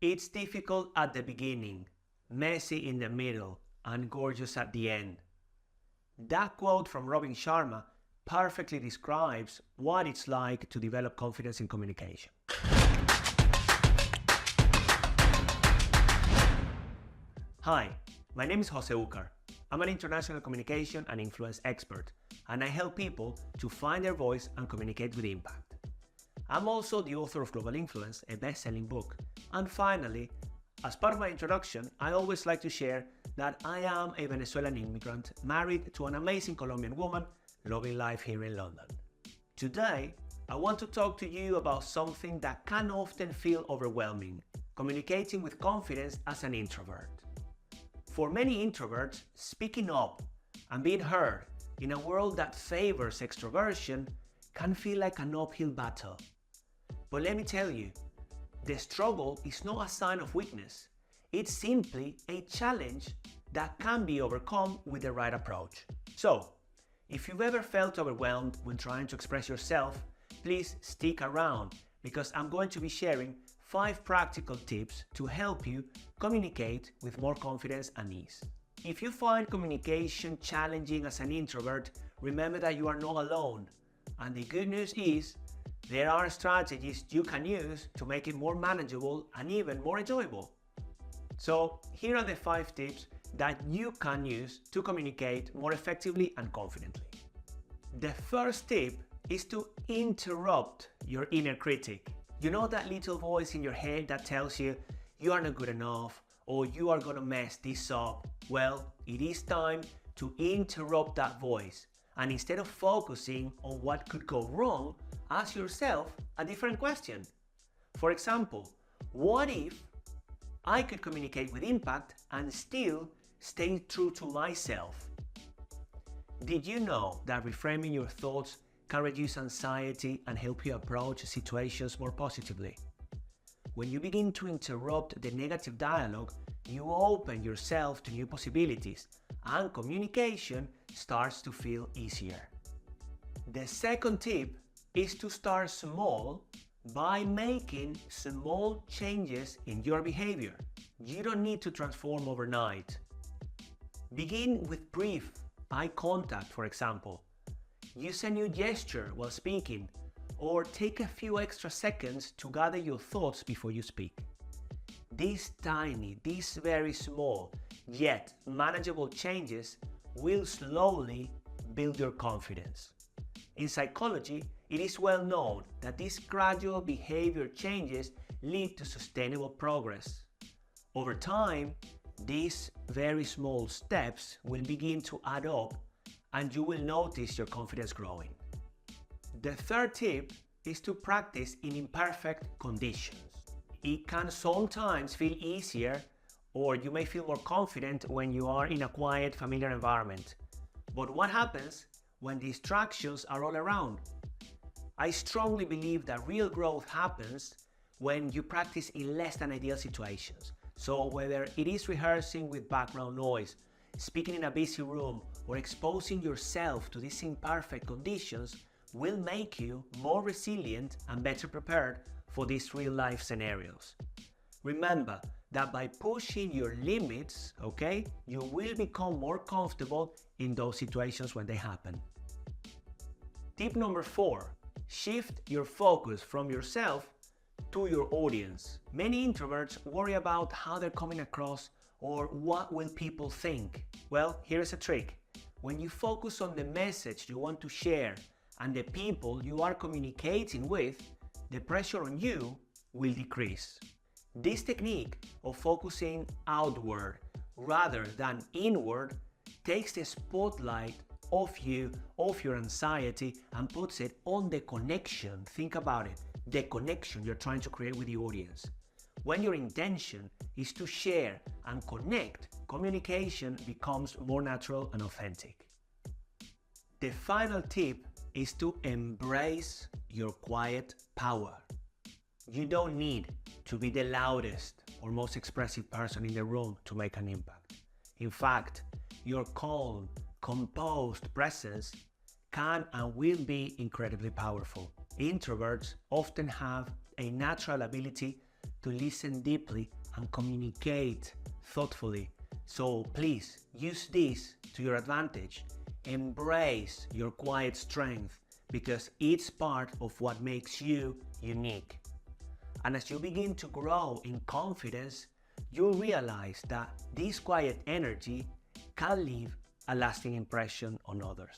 It's difficult at the beginning, messy in the middle, and gorgeous at the end. That quote from Sharma perfectly describes what it's like to develop confidence in communication. Hi, my name is Ucar. I'm an international communication and influence expert, and I help people to find their voice and communicate with impact. I'm also the author of Global Influence, a best-selling book. And finally, as part of my introduction, I always like to share that I am a Venezuelan immigrant married to an amazing Colombian woman loving life here in London. Today, I want to talk to you about something that can often feel overwhelming: communicating with confidence as an introvert. For many introverts, speaking up and being heard in a world that favors extroversion can feel like an uphill battle. But let me tell you, the struggle is not a sign of weakness. It's simply a challenge that can be overcome with the right approach. So, if you've ever felt overwhelmed when trying to express yourself, please stick around because I'm going to be sharing 5 practical tips to help you communicate with more confidence and ease. If you find communication challenging as an introvert, remember that you are not alone. And the good news is, there are strategies you can use to make it more manageable and even more enjoyable. So here are the 5 tips that you can use to communicate more effectively and confidently. The first tip is to interrupt your inner critic. You know that little voice in your head that tells you you are not good enough or you are gonna mess this up? Well, it is time to interrupt that voice. And instead of focusing on what could go wrong, ask yourself a different question. For example, what if I could communicate with impact and still stay true to myself? Did you know that reframing your thoughts can reduce anxiety and help you approach situations more positively? When you begin to interrupt the negative dialogue, you open yourself to new possibilities, and communication starts to feel easier. The second tip is to start small by making small changes in your behavior. You don't need to transform overnight. Begin with brief eye contact, for example. Use a new gesture while speaking, or take a few extra seconds to gather your thoughts before you speak. These very small, yet manageable changes will slowly build your confidence. In psychology, it is well known that these gradual behavior changes lead to sustainable progress. Over time, these very small steps will begin to add up and you will notice your confidence growing. The third tip is to practice in imperfect conditions. It can sometimes feel easier, or you may feel more confident when you are in a quiet, familiar environment. But what happens when distractions are all around? I strongly believe that real growth happens when you practice in less than ideal situations. So whether it is rehearsing with background noise, speaking in a busy room, or exposing yourself to these imperfect conditions will make you more resilient and better prepared for these real-life scenarios. Remember that by pushing your limits, you will become more comfortable in those situations when they happen. Tip number 4, shift your focus from yourself to your audience. Many introverts worry about how they're coming across or what will people think. Well, here's a trick. When you focus on the message you want to share and the people you are communicating with, the pressure on you will decrease. This technique of focusing outward rather than inward takes the spotlight off you, off your anxiety, and puts it on the connection. Think about it, the connection you're trying to create with the audience. When your intention is to share and connect, communication becomes more natural and authentic. The final tip is to embrace your quiet power. You don't need to be the loudest or most expressive person in the room to make an impact. In fact, your calm, composed presence can and will be incredibly powerful. Introverts often have a natural ability to listen deeply and communicate thoughtfully. So please use this to your advantage. Embrace your quiet strength because it's part of what makes you unique. And as you begin to grow in confidence, you'll realize that this quiet energy can leave a lasting impression on others.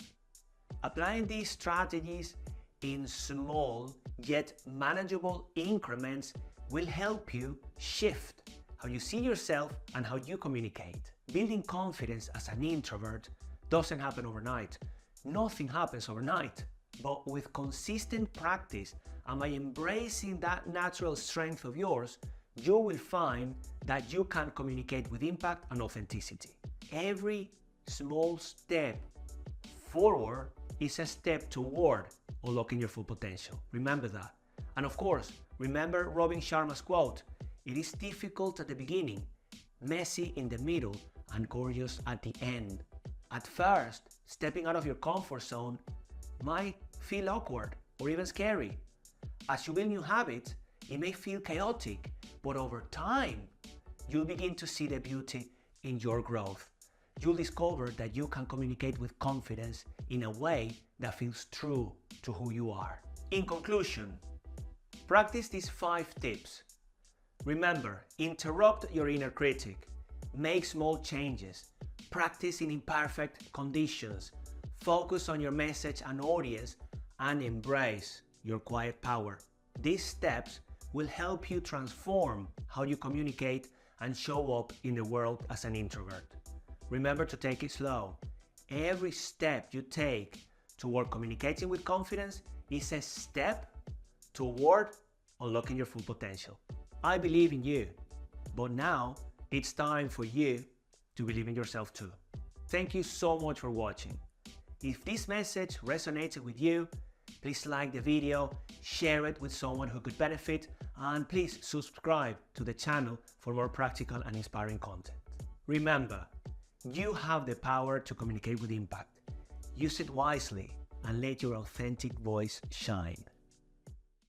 Applying these strategies in small yet manageable increments will help you shift how you see yourself and how you communicate. Building confidence as an introvert doesn't happen overnight. Nothing happens overnight. But with consistent practice and by embracing that natural strength of yours, you will find that you can communicate with impact and authenticity. Every small step forward is a step toward unlocking your full potential. Remember that. And of course, remember Robin Sharma's quote, "It is difficult at the beginning, messy in the middle, and gorgeous at the end." At first, stepping out of your comfort zone might feel awkward or even scary. As you build new habits, it may feel chaotic, but over time, you'll begin to see the beauty in your growth. You'll discover that you can communicate with confidence in a way that feels true to who you are. In conclusion, practice these 5 tips. Remember, interrupt your inner critic, make small changes, practice in imperfect conditions, focus on your message and audience, and embrace your quiet power. These steps will help you transform how you communicate and show up in the world as an introvert. Remember to take it slow. Every step you take toward communicating with confidence is a step toward unlocking your full potential. I believe in you, but now it's time for you to believe in yourself too. Thank you so much for watching. If this message resonated with you, please like the video, share it with someone who could benefit, and please subscribe to the channel for more practical and inspiring content. Remember, you have the power to communicate with impact. Use it wisely and let your authentic voice shine.